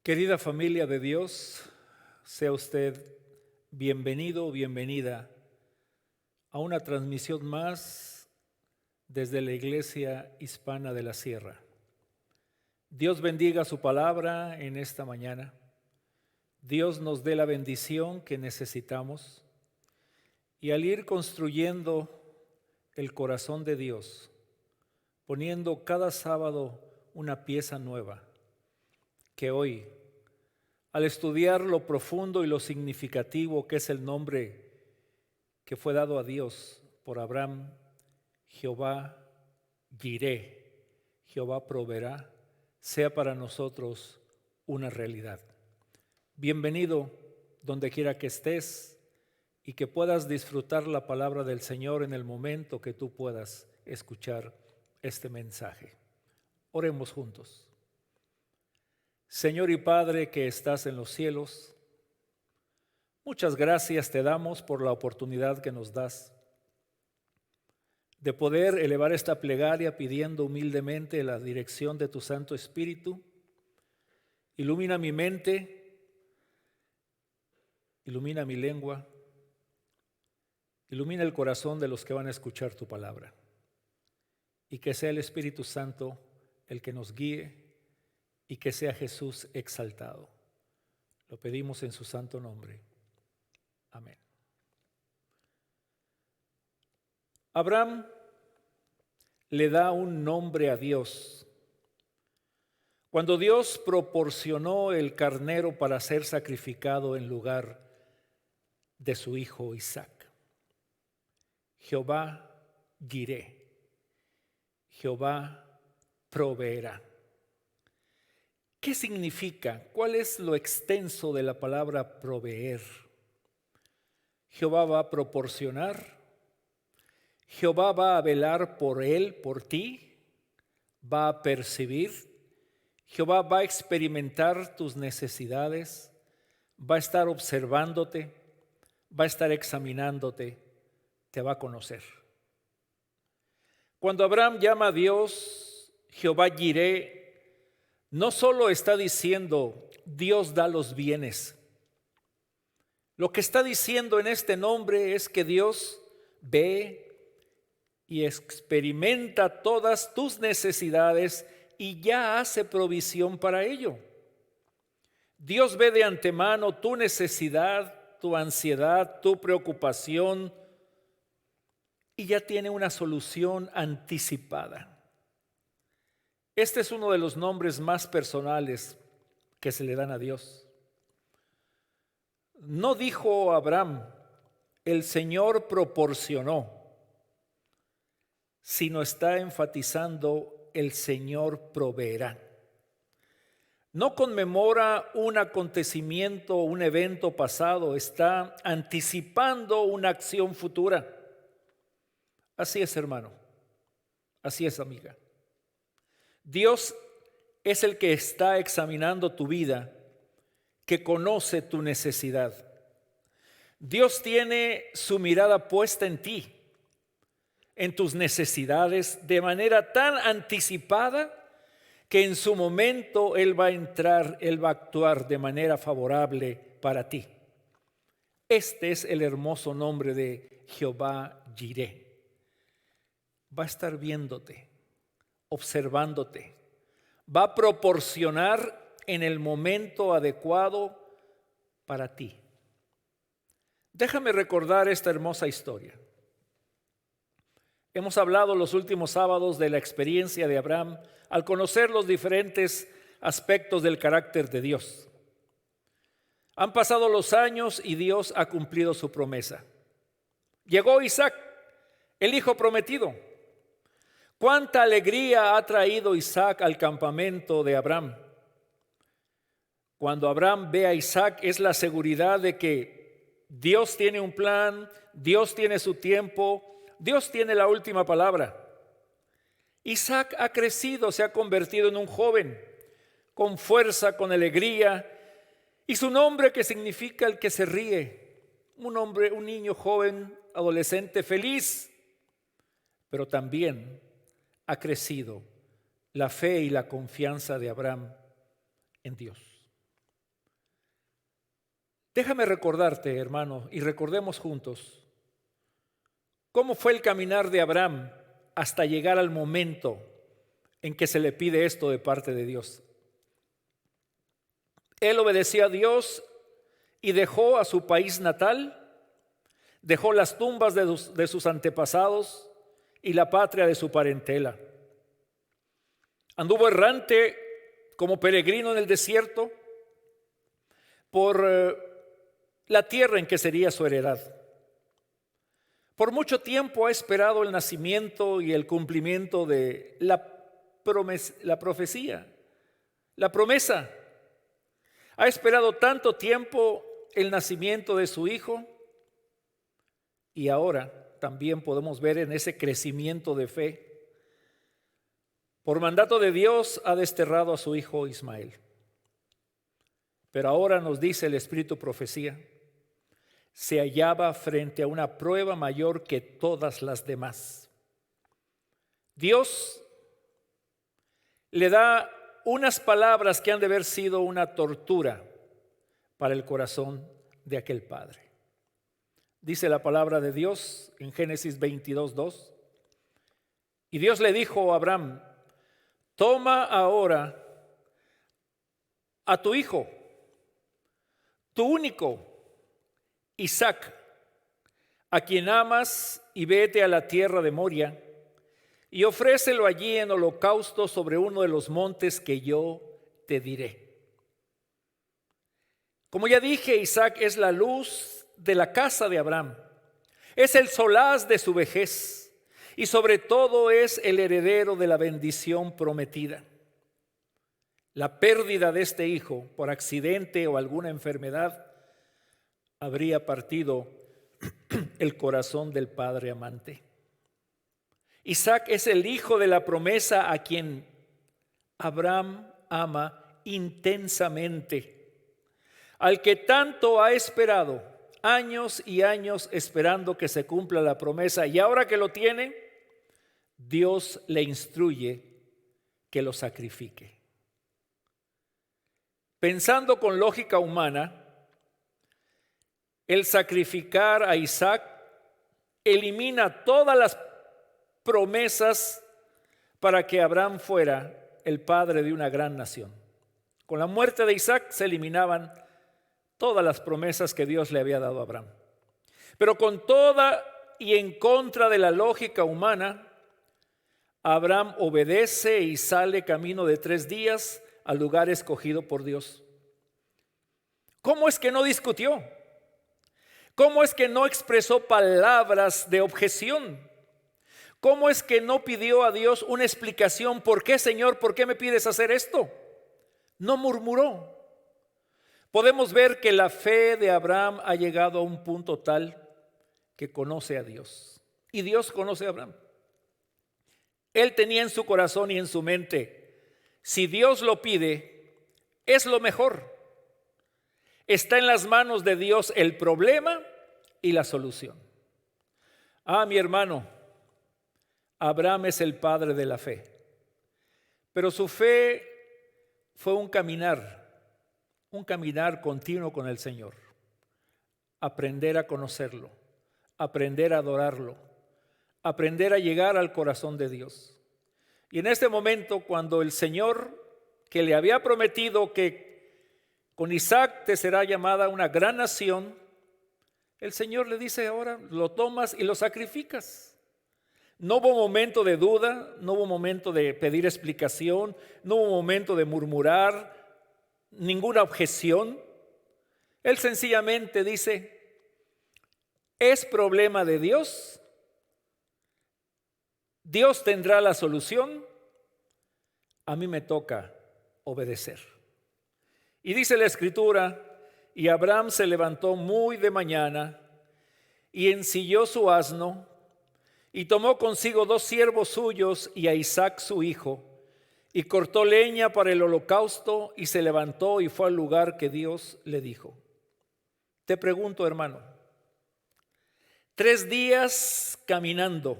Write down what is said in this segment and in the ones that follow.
Querida familia de Dios, sea usted bienvenido o bienvenida a una transmisión más desde la Iglesia Hispana de la Sierra. Dios bendiga su palabra en esta mañana. Dios nos dé la bendición que necesitamos y al ir construyendo el corazón de Dios, poniendo cada sábado una pieza nueva, que hoy, al estudiar lo profundo y lo significativo que es el nombre que fue dado a Dios por Abraham, Jehová Jireh, Jehová proveerá, sea para nosotros una realidad. Bienvenido donde quiera que estés y que puedas disfrutar la palabra del Señor en el momento que tú puedas escuchar este mensaje. Oremos juntos. Señor y Padre que estás en los cielos, muchas gracias te damos por la oportunidad que nos das de poder elevar esta plegaria pidiendo humildemente la dirección de tu Santo Espíritu. Ilumina mi mente, ilumina mi lengua, ilumina el corazón de los que van a escuchar tu palabra. Y que sea el Espíritu Santo el que nos guíe y que sea Jesús exaltado. Lo pedimos en su santo nombre. Amén. Abraham le da un nombre a Dios. Cuando Dios proporcionó el carnero para ser sacrificado en lugar de su hijo Isaac. Jehová Jireh, Jehová proveerá. ¿Qué significa? ¿Cuál es lo extenso de la palabra proveer? Jehová va a proporcionar, Jehová va a velar por él, por ti, va a percibir, Jehová va a experimentar tus necesidades, va a estar observándote, va a estar examinándote, te va a conocer. Cuando Abraham llama a Dios Jehová Jireh, no solo está diciendo Dios da los bienes. Lo que está diciendo en este nombre es que Dios ve y experimenta todas tus necesidades y ya hace provisión para ello. Dios ve de antemano tu necesidad, tu ansiedad, tu preocupación y ya tiene una solución anticipada. Este es uno de los nombres más personales que se le dan a Dios. No dijo Abraham, el Señor proporcionó, sino está enfatizando, el Señor proveerá. No conmemora un acontecimiento, un evento pasado, está anticipando una acción futura. Así es, hermano, así es, amiga. Dios es el que está examinando tu vida, que conoce tu necesidad. Dios tiene su mirada puesta en ti, en tus necesidades, de manera tan anticipada que en su momento Él va a entrar, Él va a actuar de manera favorable para ti. Este es el hermoso nombre de Jehová Jireh. Va a estar viéndote, observándote, va a proporcionar en el momento adecuado para ti. Déjame recordar esta hermosa historia. Hemos hablado los últimos sábados de la experiencia de Abraham al conocer los diferentes aspectos del carácter de Dios. Han pasado los años y Dios ha cumplido su promesa. Llegó Isaac, el hijo prometido. ¿Cuánta alegría ha traído Isaac al campamento de Abraham? Cuando Abraham ve a Isaac es la seguridad de que Dios tiene un plan, Dios tiene su tiempo, Dios tiene la última palabra. Isaac ha crecido, se ha convertido en un joven, con fuerza, con alegría, y su nombre que significa el que se ríe, un hombre, un niño joven, adolescente, feliz, pero también ha crecido la fe y la confianza de Abraham en Dios. Déjame recordarte, hermano, y recordemos juntos cómo fue el caminar de Abraham hasta llegar al momento en que se le pide esto de parte de Dios. Él obedeció a Dios y dejó a su país natal, dejó las tumbas de sus antepasados y la patria de su parentela. Anduvo errante como peregrino en el desierto por la tierra en que sería su heredad. Por mucho tiempo ha esperado el nacimiento y el cumplimiento de la profecía, la promesa. Ha esperado tanto tiempo el nacimiento de su hijo y ahora también podemos ver en ese crecimiento de fe. Por mandato de Dios ha desterrado a su hijo Ismael. Pero ahora nos dice el Espíritu profecía, se hallaba frente a una prueba mayor que todas las demás. Dios le da unas palabras que han de haber sido una tortura para el corazón de aquel padre. Dice la palabra de Dios en Génesis 22:2. Y Dios le dijo a Abraham, toma ahora a tu hijo, tu único, Isaac, a quien amas, y vete a la tierra de Moria y ofrécelo allí en holocausto sobre uno de los montes que yo te diré. Como ya dije, Isaac es la luz de la casa de Abraham, es el solaz de su vejez y sobre todo es el heredero de la bendición prometida. La pérdida de este hijo por accidente o alguna enfermedad habría partido el corazón del padre amante. Isaac es el hijo de la promesa a quien Abraham ama intensamente, al que tanto ha esperado, años y años esperando que se cumpla la promesa, y ahora que lo tiene, Dios le instruye que lo sacrifique. Pensando con lógica humana, el sacrificar a Isaac elimina todas las promesas para que Abraham fuera el padre de una gran nación. Con la muerte de Isaac se eliminaban todas las promesas que Dios le había dado a Abraham. Pero con toda y en contra de la lógica humana, Abraham obedece y sale camino de 3 días al lugar escogido por Dios. ¿Cómo es que no discutió? ¿Cómo es que no expresó palabras de objeción? ¿Cómo es que no pidió a Dios una explicación? ¿Por qué, Señor? ¿Por qué me pides hacer esto? No murmuró. Podemos ver que la fe de Abraham ha llegado a un punto tal que conoce a Dios. Y Dios conoce a Abraham. Él tenía en su corazón y en su mente, si Dios lo pide, es lo mejor. Está en las manos de Dios el problema y la solución. Mi hermano, Abraham es el padre de la fe. Pero su fe fue un caminar continuo con el Señor. Aprender a conocerlo, aprender a adorarlo, aprender a llegar al corazón de Dios. Y en este momento, cuando el Señor, que le había prometido que con Isaac te será llamada una gran nación, el Señor le dice ahora, lo tomas y lo sacrificas. No hubo momento de duda, no hubo momento de pedir explicación, no hubo momento de murmurar, ninguna objeción. Él sencillamente dice, es problema de Dios, Dios tendrá la solución, a mí me toca obedecer. Y dice la Escritura, y Abraham se levantó muy de mañana y ensilló su asno y tomó consigo 2 siervos suyos y a Isaac su hijo y cortó leña para el holocausto y se levantó y fue al lugar que Dios le dijo. Te pregunto, hermano, 3 días caminando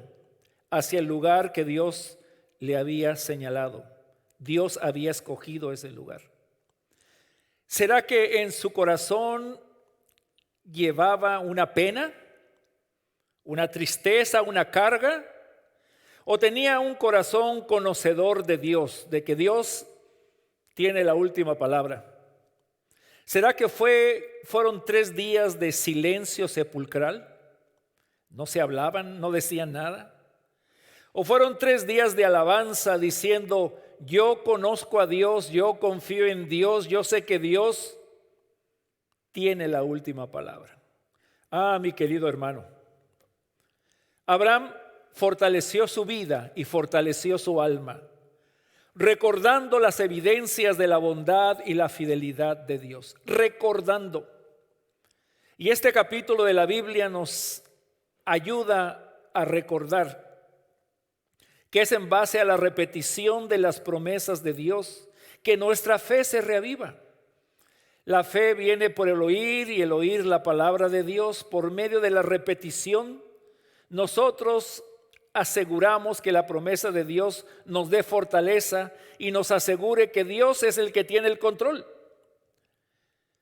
hacia el lugar que Dios le había señalado. Dios había escogido ese lugar. ¿Será que en su corazón llevaba una pena, una tristeza, una carga? ¿O tenía un corazón conocedor de Dios, de que Dios tiene la última palabra? ¿Será que fueron 3 días de silencio sepulcral? ¿No se hablaban, no decían nada? ¿O fueron 3 días de alabanza diciendo, yo conozco a Dios, yo confío en Dios, yo sé que Dios tiene la última palabra? Ah, mi querido hermano, Abraham fortaleció su vida y fortaleció su alma, recordando las evidencias de la bondad y la fidelidad de Dios, recordando. Y este capítulo de la Biblia nos ayuda a recordar que es en base a la repetición de las promesas de Dios que nuestra fe se reaviva. La fe viene por el oír y el oír la palabra de Dios. Por medio de la repetición, nosotros aseguramos que la promesa de Dios nos dé fortaleza y nos asegure que Dios es el que tiene el control.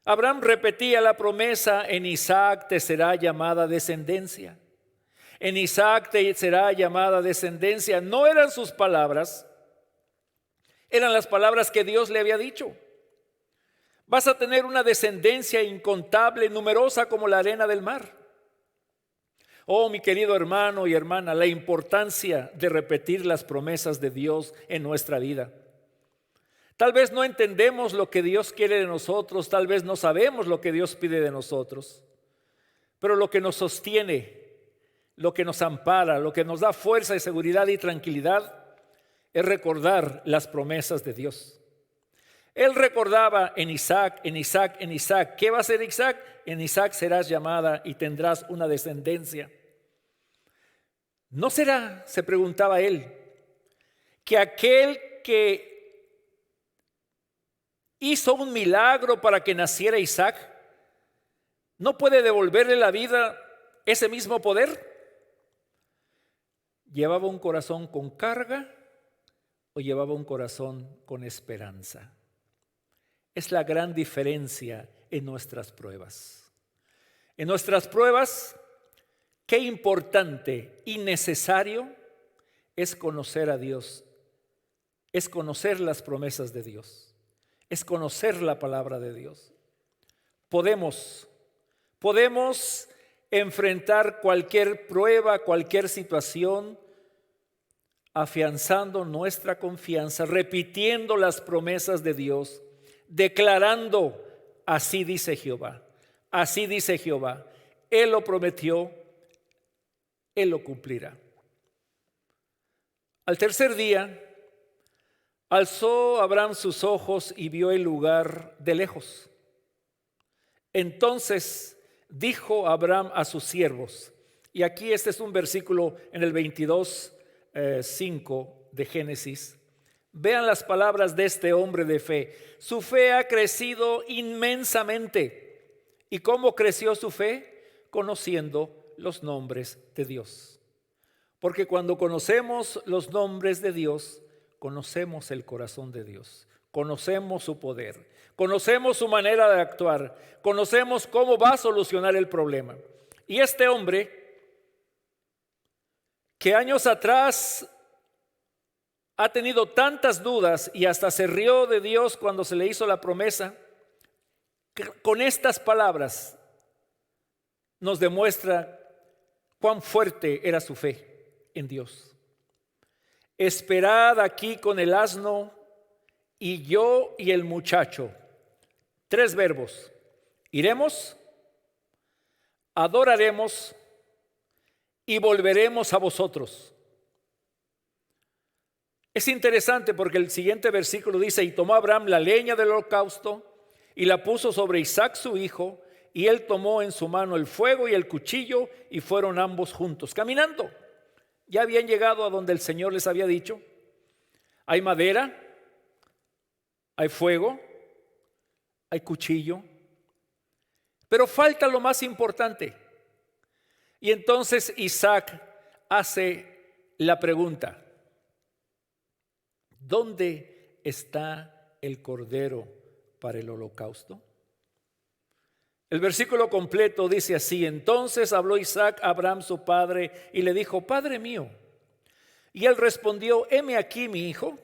Abraham repetía la promesa: en Isaac te será llamada descendencia. En Isaac te será llamada descendencia. No eran sus palabras, eran las palabras que Dios le había dicho. Vas a tener una descendencia incontable, numerosa como la arena del mar. Oh, mi querido hermano y hermana, la importancia de repetir las promesas de Dios en nuestra vida. Tal vez no entendemos lo que Dios quiere de nosotros, tal vez no sabemos lo que Dios pide de nosotros, pero lo que nos sostiene, lo que nos ampara, lo que nos da fuerza y seguridad y tranquilidad es recordar las promesas de Dios. Él recordaba en Isaac, en Isaac, en Isaac. ¿Qué va a ser Isaac? En Isaac serás llamada y tendrás una descendencia. ¿No será, se preguntaba él, que aquel que hizo un milagro para que naciera Isaac no puede devolverle la vida ese mismo poder? ¿Llevaba un corazón con carga o llevaba un corazón con esperanza? Es la gran diferencia en nuestras pruebas. En nuestras pruebas, qué importante y necesario es conocer a Dios, es conocer las promesas de Dios, es conocer la palabra de Dios. Podemos enfrentar cualquier prueba, cualquier situación, afianzando nuestra confianza, repitiendo las promesas de Dios, declarando: así dice Jehová, así dice Jehová. Él lo prometió, Él lo cumplirá. Al tercer día, alzó Abraham sus ojos y vio el lugar de lejos. Entonces dijo Abraham a sus siervos, y aquí este es un versículo en el 22:5 de Génesis. Vean las palabras de este hombre de fe. Su fe ha crecido inmensamente. ¿Y cómo creció su fe? Conociendo los nombres de Dios. Porque cuando conocemos los nombres de Dios, conocemos el corazón de Dios, conocemos su poder, conocemos su manera de actuar, conocemos cómo va a solucionar el problema. Y este hombre, que años atrás ha tenido tantas dudas y hasta se rió de Dios cuando se le hizo la promesa, con estas palabras nos demuestra cuán fuerte era su fe en Dios. Esperad aquí con el asno y yo y el muchacho. 3 verbos. Iremos, adoraremos y volveremos a vosotros. Es interesante porque el siguiente versículo dice: y tomó Abraham la leña del holocausto y la puso sobre Isaac su hijo, y él tomó en su mano el fuego y el cuchillo, y fueron ambos juntos caminando. Ya habían llegado a donde el Señor les había dicho. Hay madera, hay fuego, hay cuchillo, pero falta lo más importante. Y entonces Isaac hace la pregunta: ¿dónde está el cordero para el holocausto? El versículo completo dice así: entonces habló Isaac a Abraham su padre y le dijo: Padre mío. Y él respondió: heme aquí, mi hijo.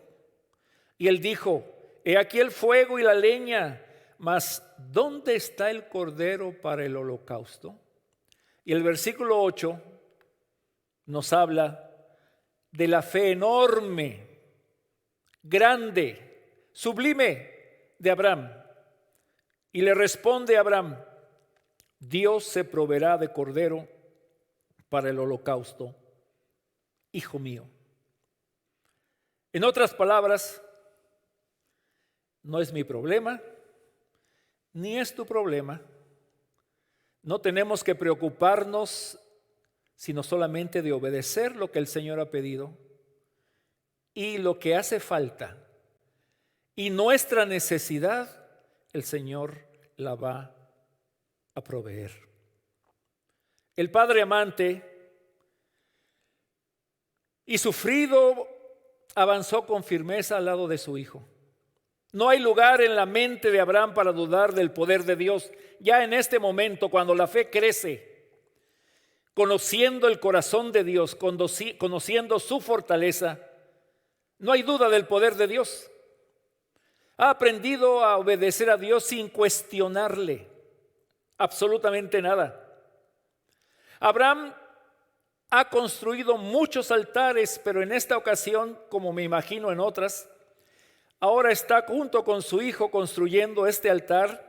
Y él dijo: he aquí el fuego y la leña, mas ¿dónde está el cordero para el holocausto? Y el versículo 8 nos habla de la fe enorme, grande, sublime de Abraham. Y le responde a Abraham: Dios se proveerá de cordero para el holocausto, hijo mío. En otras palabras, no es mi problema, ni es tu problema. No tenemos que preocuparnos sino solamente de obedecer lo que el Señor ha pedido, y lo que hace falta y nuestra necesidad, el Señor la va a proveer. El padre amante y sufrido avanzó con firmeza al lado de su hijo. No hay lugar en la mente de Abraham para dudar del poder de Dios. Ya en este momento, cuando la fe crece, conociendo el corazón de Dios, conociendo su fortaleza, no hay duda del poder de Dios. Ha aprendido a obedecer a Dios sin cuestionarle absolutamente nada. Abraham ha construido muchos altares, pero en esta ocasión, como me imagino en otras, ahora está junto con su hijo construyendo este altar.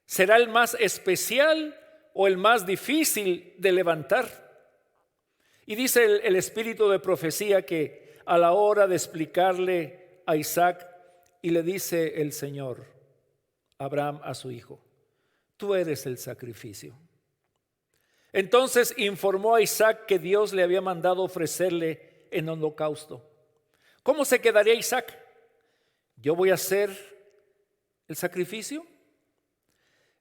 ¿Será el más especial o el más difícil de levantar? Y dice el espíritu de profecía que a la hora de explicarle a Isaac, y le dice el Señor, Abraham a su hijo: tú eres el sacrificio. Entonces informó a Isaac que Dios le había mandado ofrecerle en holocausto. ¿Cómo se quedaría Isaac? ¿Yo voy a hacer el sacrificio?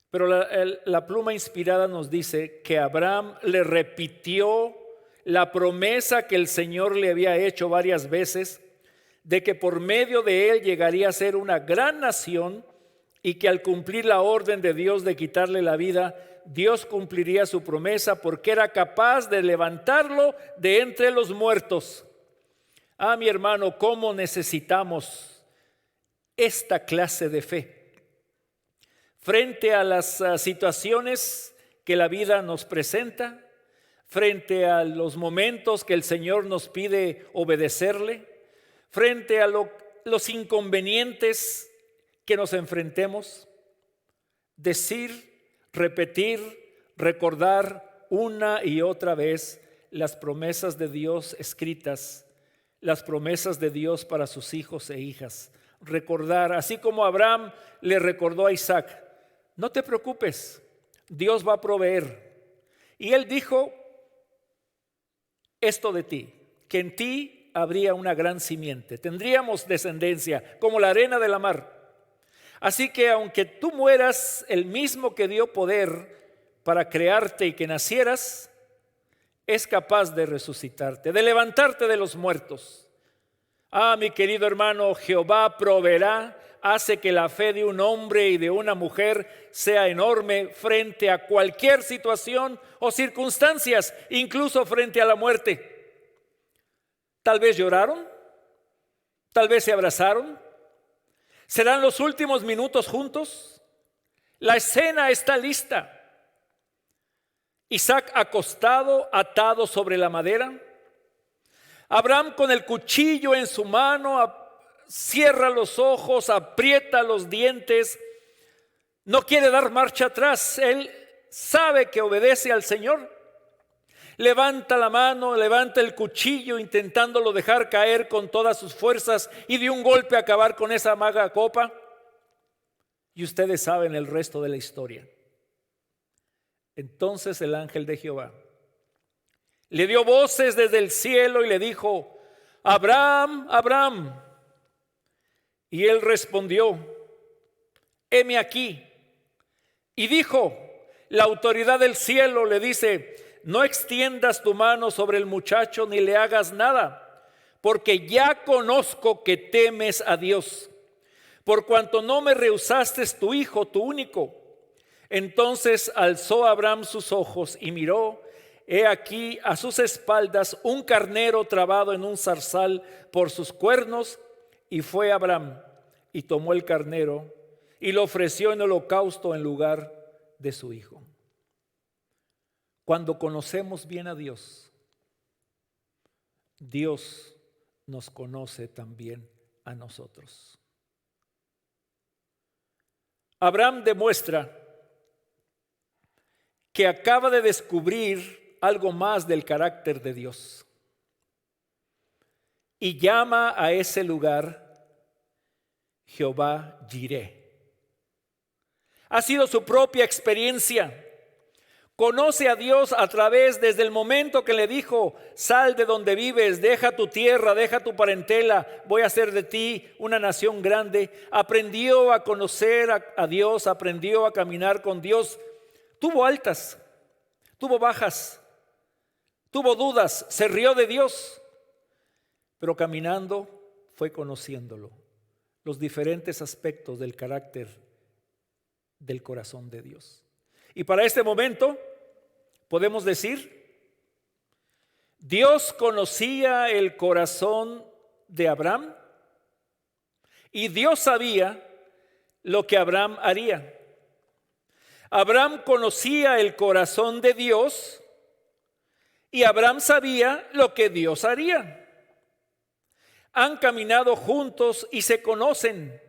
Pero la pluma inspirada nos dice que Abraham le repitió la promesa que el Señor le había hecho varias veces, de que por medio de él llegaría a ser una gran nación, y que al cumplir la orden de Dios de quitarle la vida, Dios cumpliría su promesa porque era capaz de levantarlo de entre los muertos. Ah, mi hermano, ¿cómo necesitamos esta clase de fe? Frente a las situaciones que la vida nos presenta, frente a los momentos que el Señor nos pide obedecerle, frente a los inconvenientes que nos enfrentemos, decir, repetir, recordar una y otra vez las promesas de Dios escritas, las promesas de Dios para sus hijos e hijas. Recordar, así como Abraham le recordó a Isaac: no te preocupes, Dios va a proveer. Y él dijo esto de ti, que en ti habría una gran simiente, tendríamos descendencia como la arena de la mar. Así que aunque tú mueras, el mismo que dio poder para crearte y que nacieras, es capaz de resucitarte, de levantarte de los muertos. Ah, mi querido hermano, Jehová proveerá, hace que la fe de un hombre y de una mujer sea enorme frente a cualquier situación o circunstancias, incluso frente a la muerte. Tal vez lloraron, tal vez se abrazaron. ¿Serán los últimos minutos juntos? La escena está lista. Isaac acostado, atado sobre la madera. Abraham con el cuchillo en su mano, cierra los ojos, aprieta los dientes. No quiere dar marcha atrás. Él sabe que obedece al Señor. Levanta la mano, levanta el cuchillo, intentándolo dejar caer con todas sus fuerzas y de un golpe acabar con esa amarga copa. Y ustedes saben el resto de la historia. Entonces el ángel de Jehová le dio voces desde el cielo y le dijo: Abraham, Abraham. Y él respondió: heme aquí. Y dijo, la autoridad del cielo le dice: no extiendas tu mano sobre el muchacho ni le hagas nada, porque ya conozco que temes a Dios, por cuanto no me rehusaste tu hijo, tu único. Entonces alzó Abraham sus ojos y miró, he aquí a sus espaldas un carnero trabado en un zarzal por sus cuernos, y fue Abraham y tomó el carnero y lo ofreció en holocausto en lugar de su hijo. Cuando conocemos bien a Dios, Dios nos conoce también a nosotros. Abraham demuestra que acaba de descubrir algo más del carácter de Dios y llama a ese lugar Jehová Jireh. Ha sido su propia experiencia. Conoce a Dios a través desde el momento que le dijo: sal de donde vives, deja tu tierra, deja tu parentela, voy a hacer de ti una nación grande. Aprendió a conocer a Dios, aprendió a caminar con Dios. Tuvo altas, tuvo bajas, tuvo dudas, se rió de Dios, pero caminando fue conociéndolo, los diferentes aspectos del carácter del corazón de Dios. Y para este momento podemos decir: Dios conocía el corazón de Abraham y Dios sabía lo que Abraham haría. Abraham conocía el corazón de Dios y Abraham sabía lo que Dios haría. Han caminado juntos y se conocen.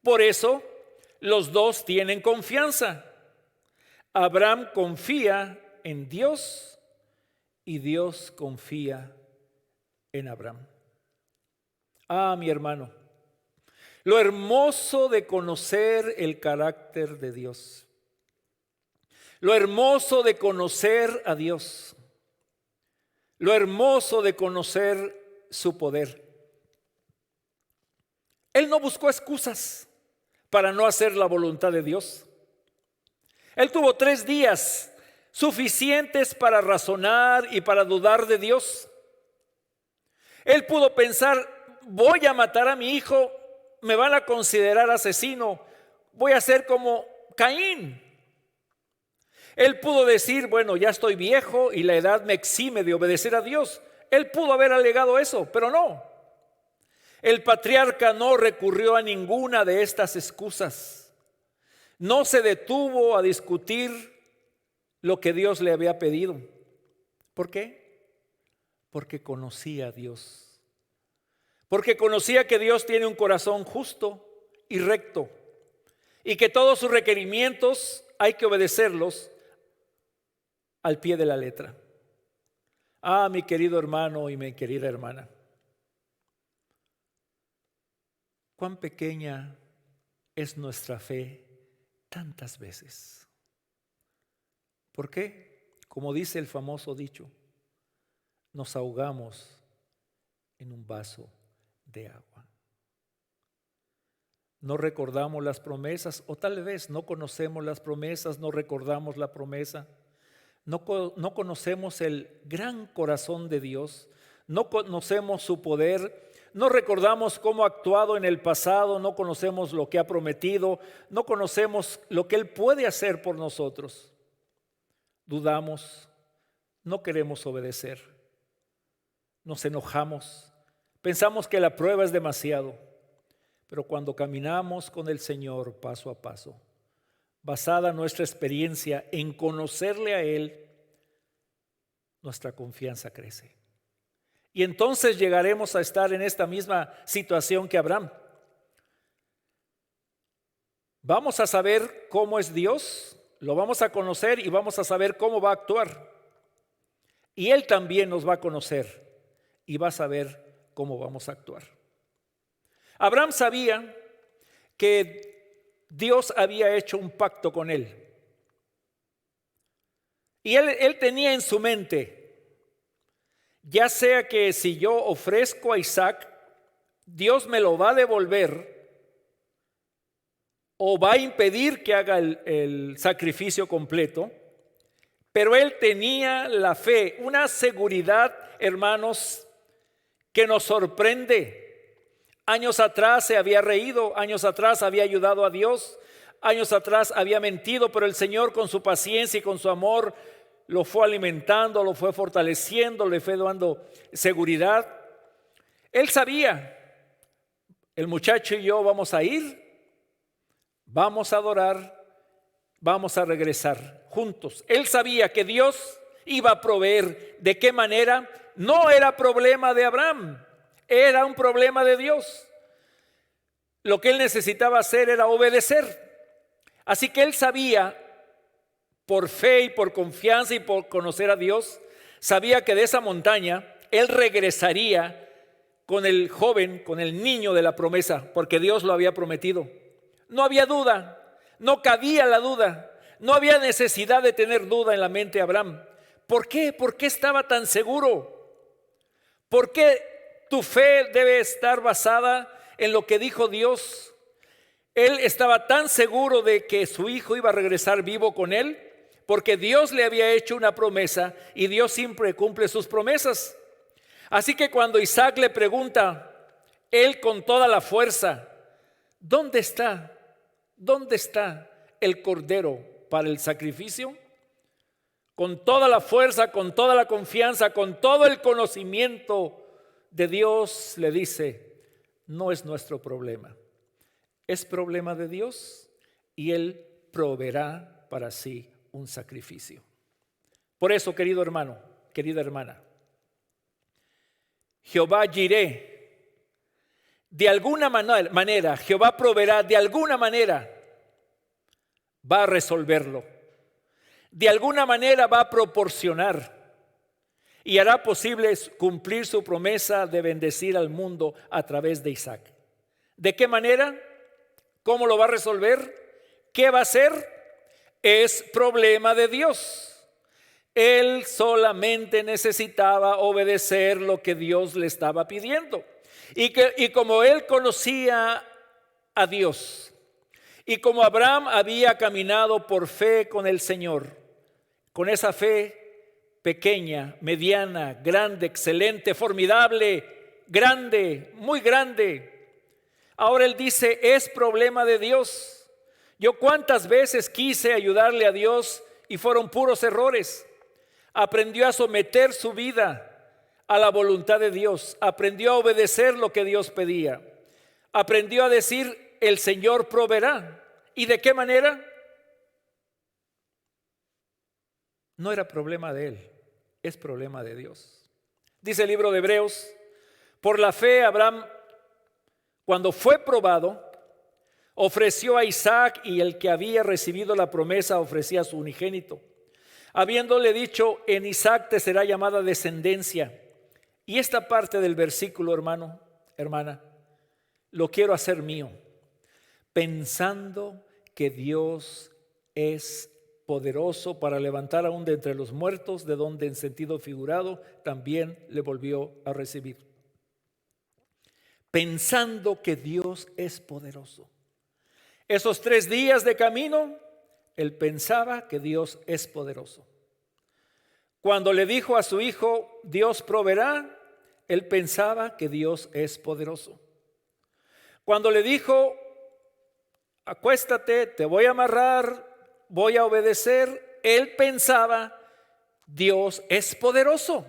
Por eso los dos tienen confianza. Abraham confía en Dios y Dios confía en Abraham. Ah, mi hermano, lo hermoso de conocer el carácter de Dios. Lo hermoso de conocer a Dios. Lo hermoso de conocer su poder. Él no buscó excusas para no hacer la voluntad de Dios. Él tuvo 3 días suficientes para razonar y para dudar de Dios. Él pudo pensar: voy a matar a mi hijo, me van a considerar asesino, voy a ser como Caín. Él pudo decir: bueno, ya estoy viejo y la edad me exime de obedecer a Dios. Él pudo haber alegado eso, pero no. El patriarca no recurrió a ninguna de estas excusas. No se detuvo a discutir lo que Dios le había pedido. ¿Por qué? Porque conocía a Dios. Porque conocía que Dios tiene un corazón justo y recto, y que todos sus requerimientos hay que obedecerlos al pie de la letra. Ah, mi querido hermano y mi querida hermana, cuán pequeña es nuestra fe tantas veces. ¿Por qué? Como dice el famoso dicho, nos ahogamos en un vaso de agua. No recordamos las promesas, o tal vez no conocemos las promesas, no recordamos la promesa. No conocemos el gran corazón de Dios, no conocemos su poder, no recordamos cómo ha actuado en el pasado, no conocemos lo que ha prometido, no conocemos lo que Él puede hacer por nosotros. Dudamos, no queremos obedecer, nos enojamos, pensamos que la prueba es demasiado, pero cuando caminamos con el Señor paso a paso, basada nuestra experiencia en conocerle a Él, nuestra confianza crece. Y entonces llegaremos a estar en esta misma situación que Abraham. Vamos a saber cómo es Dios, lo vamos a conocer y vamos a saber cómo va a actuar. Y Él también nos va a conocer y va a saber cómo vamos a actuar. Abraham sabía que Dios había hecho un pacto con él. Y él tenía en su mente, ya sea que si yo ofrezco a Isaac, Dios me lo va a devolver o va a impedir que haga el sacrificio completo. Pero él tenía la fe, una seguridad, hermanos, que nos sorprende. Años atrás se había reído, años atrás había ayudado a Dios, años atrás había mentido, pero el Señor con su paciencia y con su amor lo fue alimentando, lo fue fortaleciendo, le fue dando seguridad. Él sabía, el muchacho y yo vamos a ir, vamos a adorar, vamos a regresar juntos. Él sabía que Dios iba a proveer. ¿De qué manera? No era problema de Abraham, era un problema de Dios. Lo que él necesitaba hacer era obedecer. Así que él sabía, por fe y por confianza y por conocer a Dios, sabía que de esa montaña él regresaría con el joven, con el niño de la promesa, porque Dios lo había prometido. No había duda, no cabía la duda, no había necesidad de tener duda en la mente de Abraham. ¿Por qué? ¿Por qué estaba tan seguro? ¿Por qué tu fe debe estar basada en lo que dijo Dios? Él estaba tan seguro de que su hijo iba a regresar vivo con él, porque Dios le había hecho una promesa y Dios siempre cumple sus promesas. Así que cuando Isaac le pregunta, él con toda la fuerza, ¿dónde está? ¿Dónde está el cordero para el sacrificio? Con toda la fuerza, con toda la confianza, con todo el conocimiento de Dios, le dice, no es nuestro problema, es problema de Dios y Él proveerá para sí un sacrificio. Por eso, querido hermano, querida hermana, Jehová Jireh, de alguna manera, Jehová proveerá, de alguna manera va a resolverlo, de alguna manera va a proporcionar y hará posible cumplir su promesa de bendecir al mundo a través de Isaac. ¿De qué manera? ¿Cómo lo va a resolver? ¿Qué va a hacer? Es problema de Dios. Él solamente necesitaba obedecer lo que Dios le estaba pidiendo. Y como él conocía a Dios, y como Abraham había caminado por fe con el Señor, con esa fe pequeña, mediana, grande, excelente, formidable, grande, muy grande, ahora él dice, es problema de Dios. Yo cuántas veces quise ayudarle a Dios y fueron puros errores. Aprendió a someter su vida a la voluntad de Dios. Aprendió a obedecer lo que Dios pedía. Aprendió a decir, el Señor proveerá. ¿Y de qué manera? No era problema de él, es problema de Dios. Dice el libro de Hebreos, por la fe Abraham, cuando fue probado, ofreció a Isaac, y el que había recibido la promesa ofrecía a su unigénito, habiéndole dicho, en Isaac te será llamada descendencia. Y esta parte del versículo, hermano, hermana, lo quiero hacer mío, pensando que Dios es poderoso para levantar aún de entre los muertos, de donde en sentido figurado también le volvió a recibir. Pensando que Dios es poderoso. Esos 3 días de camino, él pensaba que Dios es poderoso. Cuando le dijo a su hijo, Dios proveerá, él pensaba que Dios es poderoso. Cuando le dijo, acuéstate, te voy a amarrar, voy a obedecer, él pensaba, Dios es poderoso.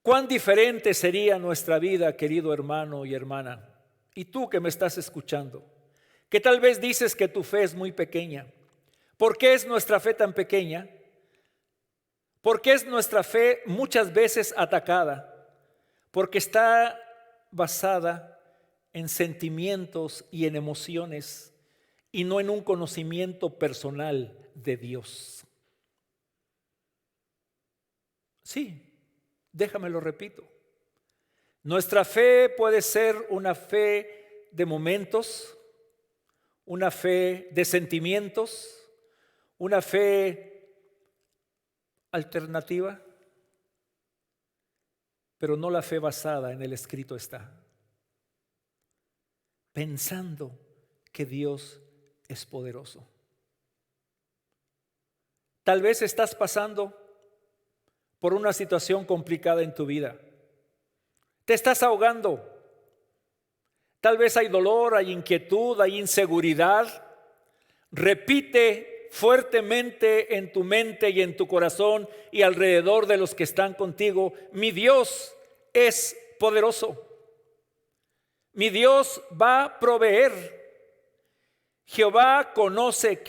Cuán diferente sería nuestra vida, querido hermano y hermana, y tú que me estás escuchando, que tal vez dices que tu fe es muy pequeña. ¿Por qué es nuestra fe tan pequeña? Porque es nuestra fe muchas veces atacada, porque está basada en sentimientos y en emociones y no en un conocimiento personal de Dios. Sí, déjame lo repito. Nuestra fe puede ser una fe de momentos, una fe de sentimientos, una fe alternativa, pero no la fe basada en el escrito está. Pensando que Dios es poderoso. Tal vez estás pasando por una situación complicada en tu vida. Te estás ahogando. Tal vez hay dolor, hay inquietud, hay inseguridad. Repite fuertemente en tu mente y en tu corazón y alrededor de los que están contigo: mi Dios es poderoso. Mi Dios va a proveer. Jehová conoce,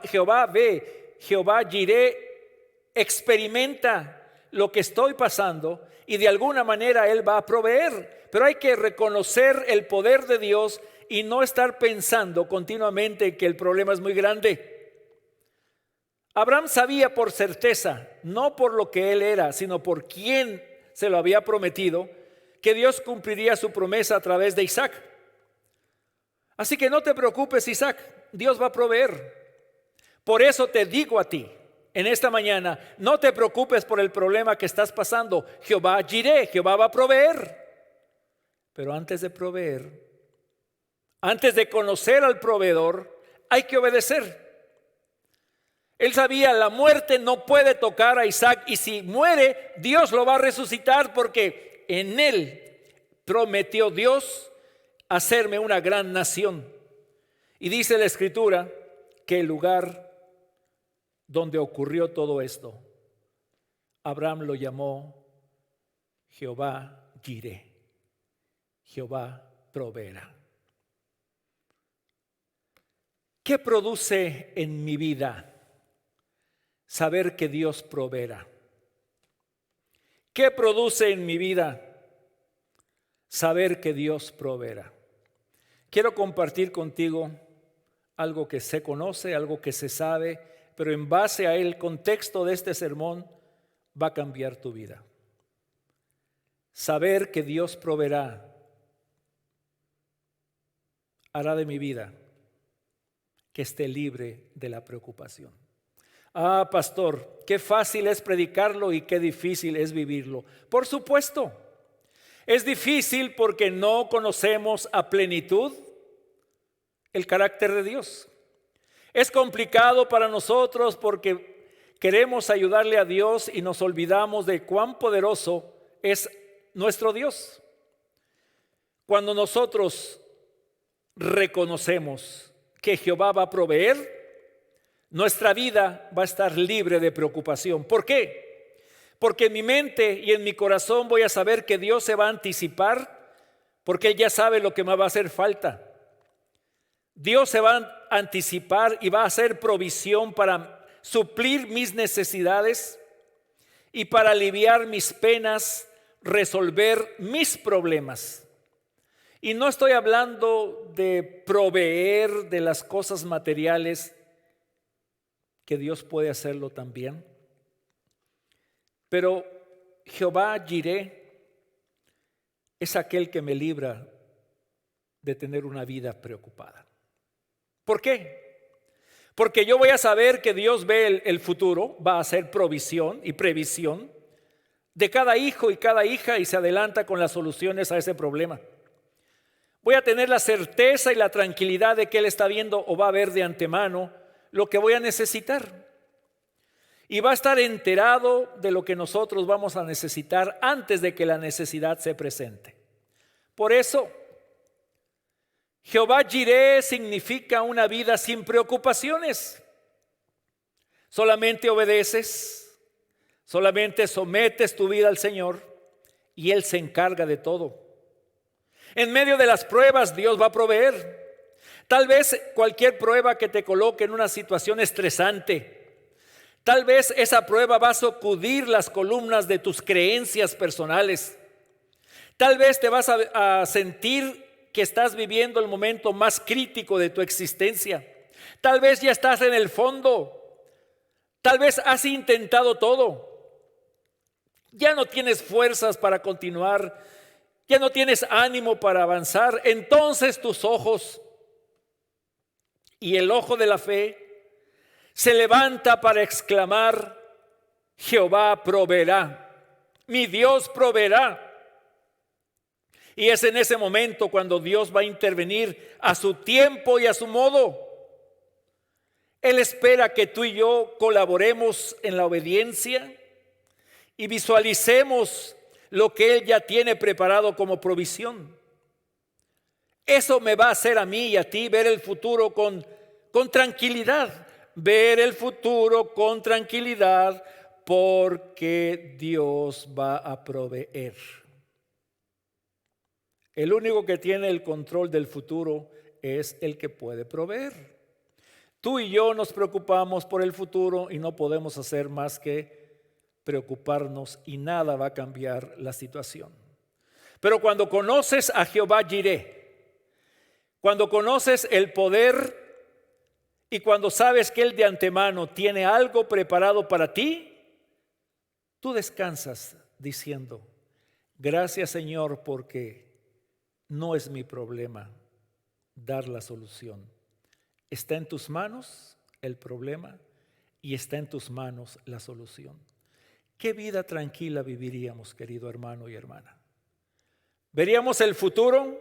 Jehová ve, Jehová Jireh experimenta lo que estoy pasando y de alguna manera Él va a proveer. Pero hay que reconocer el poder de Dios y no estar pensando continuamente que el problema es muy grande. Abraham sabía por certeza, no por lo que él era, sino por quien se lo había prometido, que Dios cumpliría su promesa a través de Isaac. Así que no te preocupes, Isaac, Dios va a proveer. Por eso te digo a ti en esta mañana: no te preocupes por el problema que estás pasando. Jehová Jireh, Jehová va a proveer. Pero antes de proveer, antes de conocer al proveedor, hay que obedecer. Él sabía, la muerte no puede tocar a Isaac, y si muere, Dios lo va a resucitar, porque en él prometió Dios hacerme una gran nación. Y dice la Escritura que el lugar donde ocurrió todo esto, Abraham lo llamó Jehová Jireh. Jehová proveerá. ¿Qué produce en mi vida saber que Dios proveerá? ¿Qué produce en mi vida saber que Dios proveerá? Quiero compartir contigo algo que se conoce, algo que se sabe, pero en base a el contexto de este sermón va a cambiar tu vida. Saber que Dios proveerá hará de mi vida que esté libre de la preocupación. Ah, pastor, qué fácil es predicarlo y qué difícil es vivirlo. Por supuesto, es difícil porque no conocemos a plenitud el carácter de Dios. Es complicado para nosotros porque queremos ayudarle a Dios y nos olvidamos de cuán poderoso es nuestro Dios. Cuando nosotros reconocemos que Jehová va a proveer, nuestra vida va a estar libre de preocupación. ¿Por qué? Porque en mi mente y en mi corazón voy a saber que Dios se va a anticipar, porque Él ya sabe lo que me va a hacer falta. Dios se va a anticipar y va a hacer provisión para suplir mis necesidades y para aliviar mis penas, resolver mis problemas. Y no estoy hablando de proveer de las cosas materiales, que Dios puede hacerlo también. Pero Jehová Jireh es aquel que me libra de tener una vida preocupada. ¿Por qué? Porque yo voy a saber que Dios ve el futuro, va a hacer provisión y previsión de cada hijo y cada hija y se adelanta con las soluciones a ese problema. Voy a tener la certeza y la tranquilidad de que Él está viendo o va a ver de antemano lo que voy a necesitar. Y va a estar enterado de lo que nosotros vamos a necesitar antes de que la necesidad se presente. Por eso, Jehová Jireh significa una vida sin preocupaciones. Solamente obedeces, solamente sometes tu vida al Señor y Él se encarga de todo. En medio de las pruebas, Dios va a proveer. Tal vez cualquier prueba que te coloque en una situación estresante, tal vez esa prueba va a sacudir las columnas de tus creencias personales. Tal vez te vas a sentir que estás viviendo el momento más crítico de tu existencia. Tal vez ya estás en el fondo. Tal vez has intentado todo. Ya no tienes fuerzas para continuar. Ya no tienes ánimo para avanzar. Entonces tus ojos y el ojo de la fe se levanta para exclamar: Jehová proveerá, mi Dios proveerá. Y es en ese momento cuando Dios va a intervenir a su tiempo y a su modo. Él espera que tú y yo colaboremos en la obediencia y visualicemos lo que Él ya tiene preparado como provisión. Eso me va a hacer a mí y a ti ver el futuro con con tranquilidad, ver el futuro con tranquilidad, porque Dios va a proveer. El único que tiene el control del futuro es el que puede proveer. Tú y yo nos preocupamos por el futuro y no podemos hacer más que preocuparnos y nada va a cambiar la situación. Pero cuando conoces a Jehová Jireh, cuando conoces el poder y cuando sabes que Él de antemano tiene algo preparado para ti, tú descansas diciendo: gracias, Señor, porque no es mi problema dar la solución. Está en tus manos el problema y está en tus manos la solución. ¿Qué vida tranquila viviríamos, querido hermano y hermana? Veríamos el futuro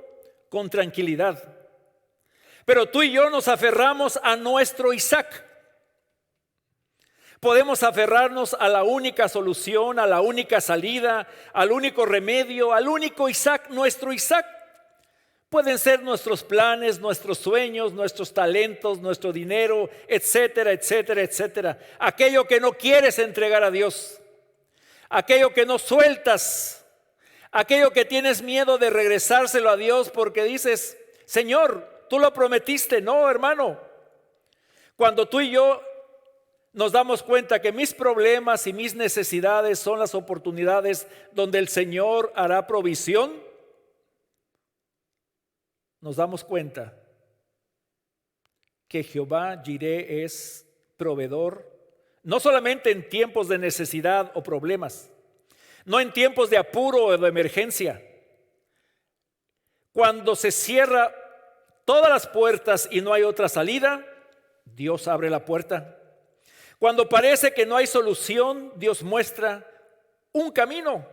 con tranquilidad. Pero tú y yo nos aferramos a nuestro Isaac. Podemos aferrarnos a la única solución, a la única salida, al único remedio, al único Isaac, nuestro Isaac. Pueden ser nuestros planes, nuestros sueños, nuestros talentos, nuestro dinero, etcétera, etcétera, etcétera. Aquello que no quieres entregar a Dios, aquello que no sueltas, aquello que tienes miedo de regresárselo a Dios porque dices: Señor, tú lo prometiste. No, hermano. Cuando tú y yo nos damos cuenta que mis problemas y mis necesidades son las oportunidades donde el Señor hará provisión, nos damos cuenta que Jehová Jireh es proveedor, no solamente en tiempos de necesidad o problemas, no en tiempos de apuro o de emergencia. Cuando se cierra todas las puertas y no hay otra salida, Dios abre la puerta. Cuando parece que no hay solución, Dios muestra un camino.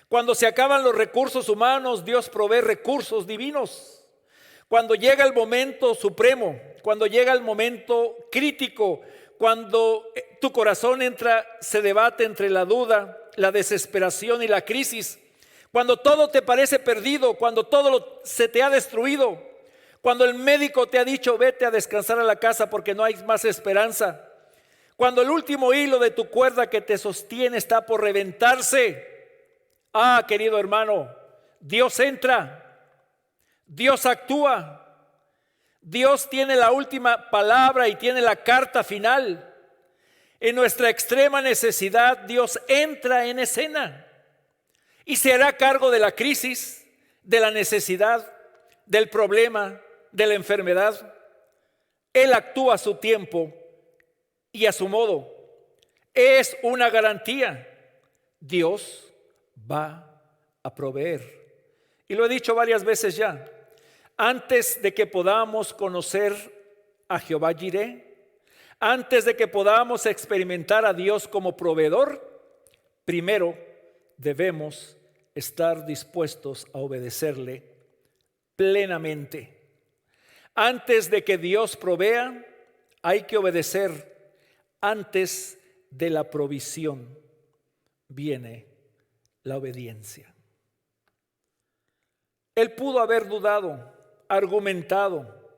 Cuando se acaban los recursos humanos, Dios provee recursos divinos. Cuando llega el momento supremo, cuando llega el momento crítico, cuando tu corazón se debate entre la duda, la desesperación y la crisis, cuando todo te parece perdido, cuando todo se te ha destruido, cuando el médico te ha dicho: vete a descansar a la casa porque no hay más esperanza, cuando el último hilo de tu cuerda que te sostiene está por reventarse, querido hermano, Dios entra. Dios actúa, Dios tiene la última palabra y tiene la carta final. En nuestra extrema necesidad, Dios entra en escena y se hará cargo de la crisis, de la necesidad, del problema, de la enfermedad. Él actúa a su tiempo y a su modo. Es una garantía. Dios va a proveer. Y lo he dicho varias veces ya. Antes de que podamos conocer a Jehová Jireh, antes de que podamos experimentar a Dios como proveedor, primero debemos estar dispuestos a obedecerle plenamente. Antes de que Dios provea, hay que obedecer. Antes de la provisión viene la obediencia. Él pudo haber dudado, argumentado.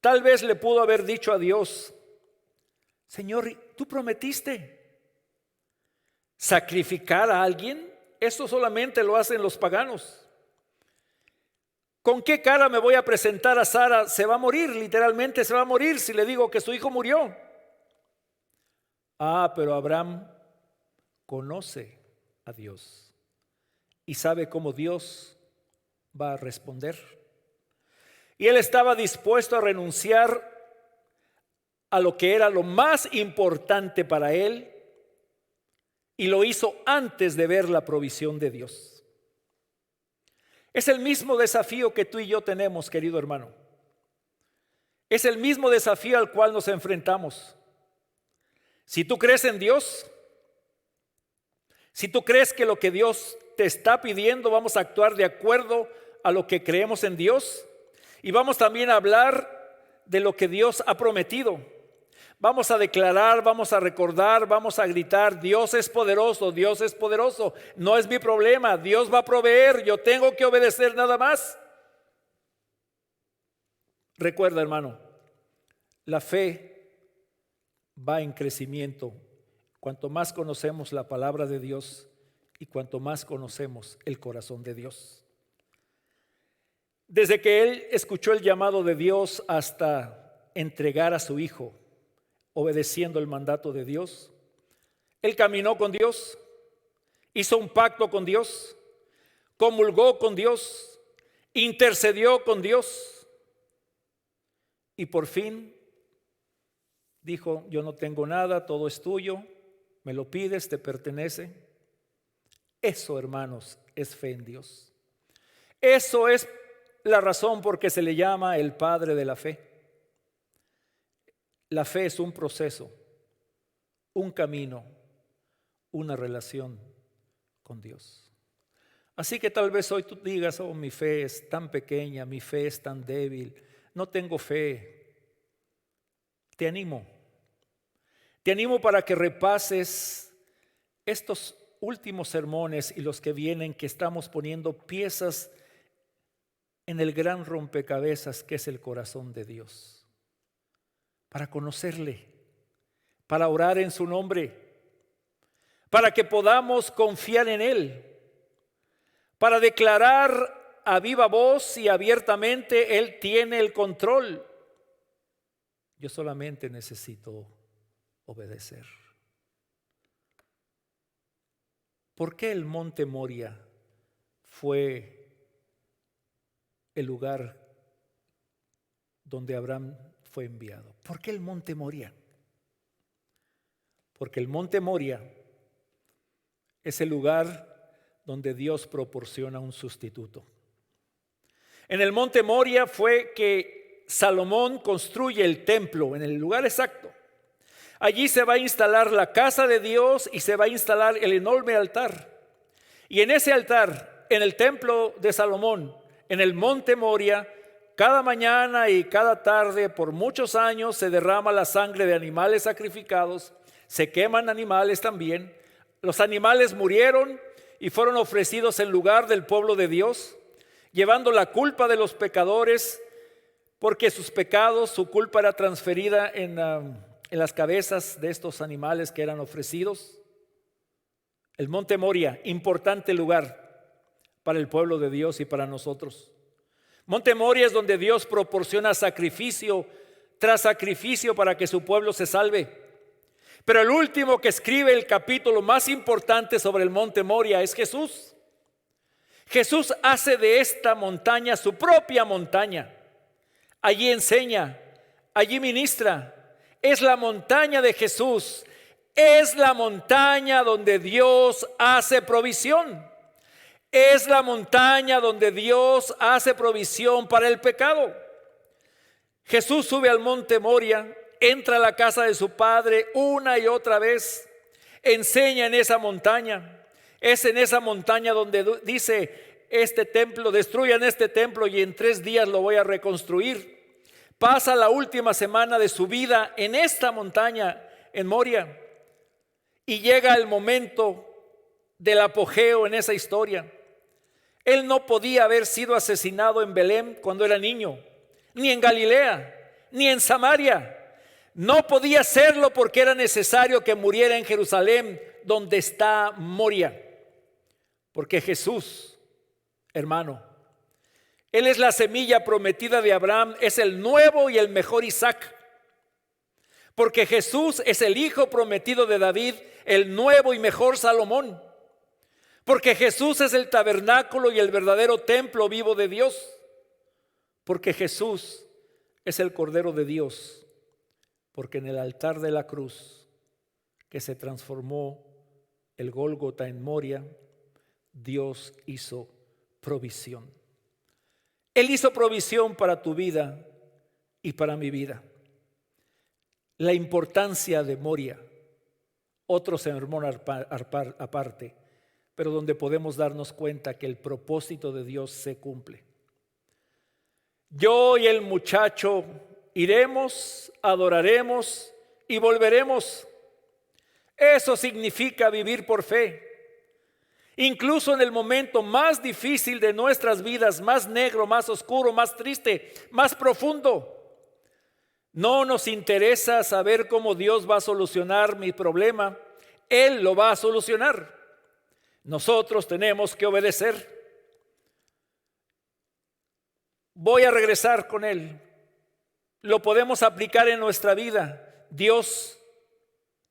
Tal vez le pudo haber dicho a Dios: Señor, tú prometiste sacrificar a alguien. Esto solamente lo hacen los paganos. ¿Con qué cara me voy a presentar a Sara? Se va a morir, literalmente se va a morir si le digo que su hijo murió. Pero Abraham conoce a Dios y sabe cómo Dios va a responder. Y él estaba dispuesto a renunciar a lo que era lo más importante para él, y lo hizo antes de ver la provisión de Dios. Es el mismo desafío que tú y yo tenemos, querido hermano. Es el mismo desafío al cual nos enfrentamos. Si tú crees en Dios, si tú crees que lo que Dios te está pidiendo, vamos a actuar de acuerdo a lo que creemos en Dios, y vamos también a hablar de lo que Dios ha prometido. Vamos a declarar, vamos a recordar, vamos a gritar: Dios es poderoso, Dios es poderoso. No es mi problema, Dios va a proveer, yo tengo que obedecer nada más. Recuerda, hermano, La fe va en crecimiento cuanto más conocemos la palabra de Dios y cuanto más conocemos el corazón de Dios. Desde que él escuchó el llamado de Dios hasta entregar a su hijo, obedeciendo el mandato de Dios, él caminó con Dios, hizo un pacto con Dios, comulgó con Dios, intercedió con Dios y por fin dijo: yo no tengo nada, todo es tuyo, me lo pides, te pertenece. Eso, hermanos, es fe en Dios. Eso es la razón por que se le llama el Padre de la fe. La fe es un proceso, un camino, una relación con Dios. Así que tal vez hoy tú digas: oh, mi fe es tan pequeña, mi fe es tan débil, no tengo fe. Te animo para que repases estos últimos sermones y los que vienen, que estamos poniendo piezas en el gran rompecabezas que es el corazón de Dios, para conocerle, para orar en su nombre, para que podamos confiar en Él, para declarar a viva voz y abiertamente: Él tiene el control. Yo solamente necesito obedecer. ¿Por qué el monte Moria fue el lugar donde Abraham fue enviado? ¿Por qué el monte Moria? Porque el monte Moria es el lugar donde Dios proporciona un sustituto. En el monte Moria fue que Salomón construye el templo, en el lugar exacto. Allí se va a instalar la casa de Dios y se va a instalar el enorme altar. Y en ese altar, en el templo de Salomón, en el monte Moria, cada mañana y cada tarde por muchos años se derrama la sangre de animales sacrificados, se queman animales también. Los animales murieron y fueron ofrecidos en lugar del pueblo de Dios, llevando la culpa de los pecadores, porque sus pecados, su culpa era transferida en las cabezas de estos animales que eran ofrecidos. El monte Moria, importante lugar para el pueblo de Dios y para nosotros. Monte Moria es donde Dios proporciona sacrificio tras sacrificio para que su pueblo se salve. Pero el último que escribe el capítulo más importante sobre el monte Moria es Jesús. Jesús hace de esta montaña su propia montaña. Allí enseña, allí ministra. Es la montaña de Jesús, es la montaña donde Dios hace provisión. Es la montaña donde Dios hace provisión para el pecado. Jesús sube al monte Moria, entra a la casa de su Padre una y otra vez, enseña en esa montaña. Es en esa montaña donde dice: este templo, destruyan este templo y en 3 días lo voy a reconstruir. Pasa la última semana de su vida en esta montaña, en Moria, y llega el momento del apogeo en esa historia. Él no podía haber sido asesinado en Belén cuando era niño, ni en Galilea, ni en Samaria. No podía hacerlo porque era necesario que muriera en Jerusalén, donde está Moria. Porque Jesús, hermano, Él es la semilla prometida de Abraham, es el nuevo y el mejor Isaac. Porque Jesús es el hijo prometido de David, el nuevo y mejor Salomón. Porque Jesús es el tabernáculo y el verdadero templo vivo de Dios. Porque Jesús es el Cordero de Dios. Porque en el altar de la cruz, que se transformó el Gólgota en Moria, Dios hizo provisión. Él hizo provisión para tu vida y para mi vida. La importancia de Moria, otro sermón aparte, pero donde podemos darnos cuenta que el propósito de Dios se cumple. Yo y el muchacho iremos, adoraremos y volveremos. Eso significa vivir por fe. Incluso en el momento más difícil de nuestras vidas, más negro, más oscuro, más triste, más profundo, No nos interesa saber cómo Dios va a solucionar mi problema. Él lo va a solucionar. Nosotros tenemos que obedecer. Voy a regresar con Él. Lo podemos aplicar en nuestra vida. Dios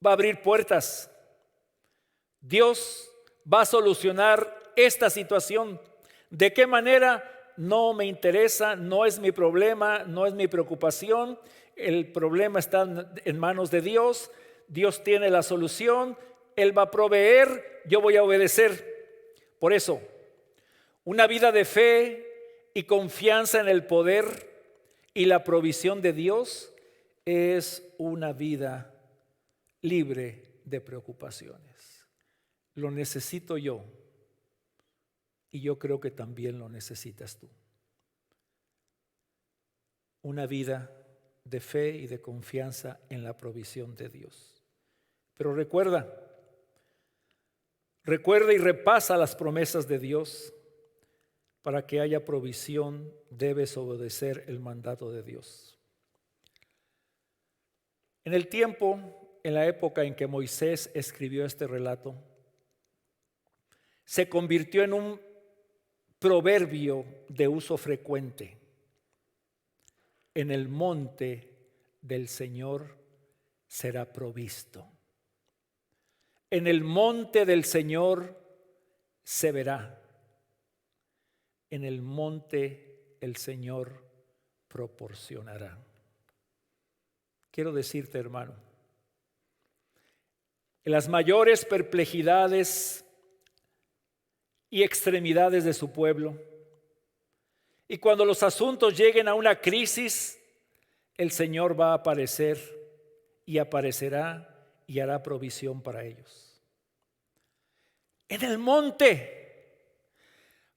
va a abrir puertas. Dios va a solucionar esta situación. ¿De qué manera? No me interesa, no es mi problema, no es mi preocupación. El problema está en manos de Dios. Dios tiene la solución. Él va a proveer, yo voy a obedecer. Por eso, una vida de fe y confianza en el poder y la provisión de Dios es una vida libre de preocupaciones. Lo necesito yo y yo creo que también lo necesitas tú. Una vida de fe y de confianza en la provisión de Dios. Pero recuerda y repasa las promesas de Dios. Para que haya provisión, debes obedecer el mandato de Dios. En el tiempo, en la época en que Moisés escribió este relato, se convirtió en un proverbio de uso frecuente. En el monte del Señor será provisto. En el monte del Señor se verá. En el monte el Señor proporcionará. Quiero decirte, hermano, en las mayores perplejidades y extremidades de su pueblo, y cuando los asuntos lleguen a una crisis, el Señor va a aparecer y aparecerá y hará provisión para ellos. En el monte,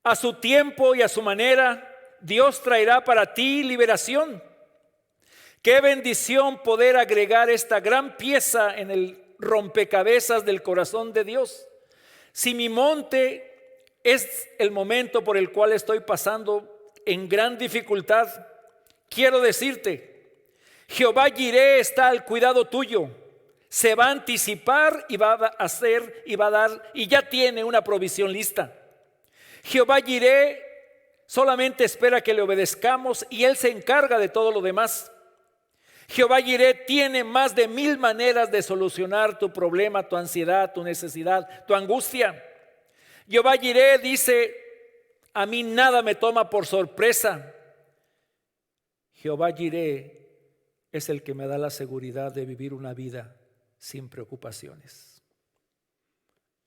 a su tiempo y a su manera, Dios traerá para ti liberación. Qué bendición poder agregar esta gran pieza en el rompecabezas del corazón de Dios. Si mi monte es el momento por el cual estoy pasando en gran dificultad, quiero decirte, Jehová Jireh está al cuidado tuyo. Se va a anticipar y va a hacer y va a dar y ya tiene una provisión lista. Jehová Jireh solamente espera que le obedezcamos y Él se encarga de todo lo demás. Jehová Jireh tiene más de 1000 maneras de solucionar tu problema, tu ansiedad, tu necesidad, tu angustia. Jehová Jireh dice, a mí nada me toma por sorpresa. Jehová Jireh es el que me da la seguridad de vivir una vida sin preocupaciones.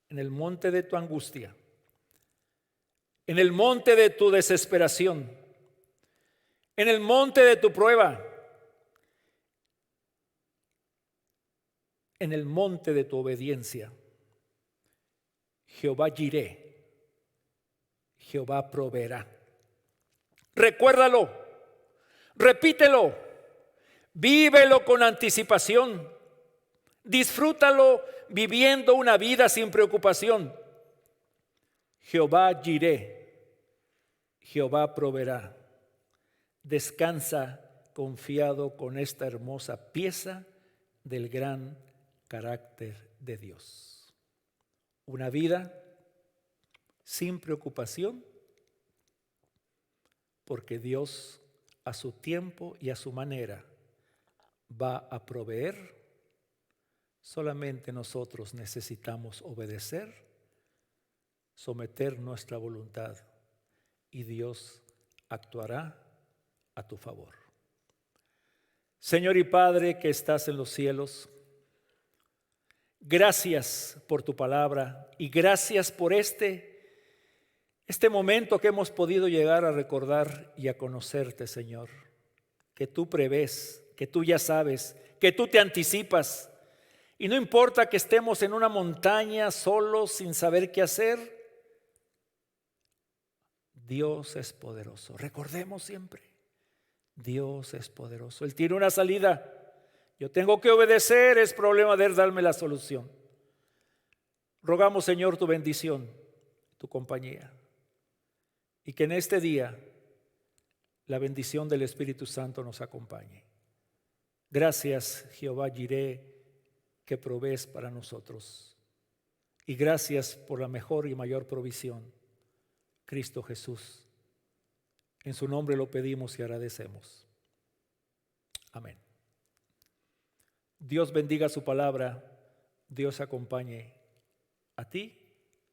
En el monte de tu angustia, en el monte de tu desesperación, en el monte de tu prueba, en el monte de tu obediencia, Jehová Jireh, Jehová proveerá. Recuérdalo, repítelo, vívelo con anticipación, disfrútalo viviendo una vida sin preocupación. Jehová Jireh, Jehová proveerá. Descansa confiado con esta hermosa pieza del gran carácter de Dios. Una vida sin preocupación, porque Dios a su tiempo y a su manera va a proveer. Solamente nosotros necesitamos obedecer, someter nuestra voluntad y Dios actuará a tu favor. Señor y Padre que estás en los cielos, gracias por tu palabra y gracias por este momento que hemos podido llegar a recordar y a conocerte, Señor. Que tú prevés, que tú ya sabes, que tú te anticipas. Y no importa que estemos en una montaña solos sin saber qué hacer, Dios es poderoso. Recordemos siempre, Dios es poderoso. Él tiene una salida. Yo tengo que obedecer, es problema de Él darme la solución. Rogamos, Señor, tu bendición, tu compañía. Y que en este día la bendición del Espíritu Santo nos acompañe. Gracias, Jehová Jireh, que provees para nosotros. Y gracias por la mejor y mayor provisión, Cristo Jesús. En su nombre lo pedimos y agradecemos. Amén. Dios bendiga su palabra. Dios acompañe a ti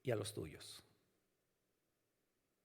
y a los tuyos.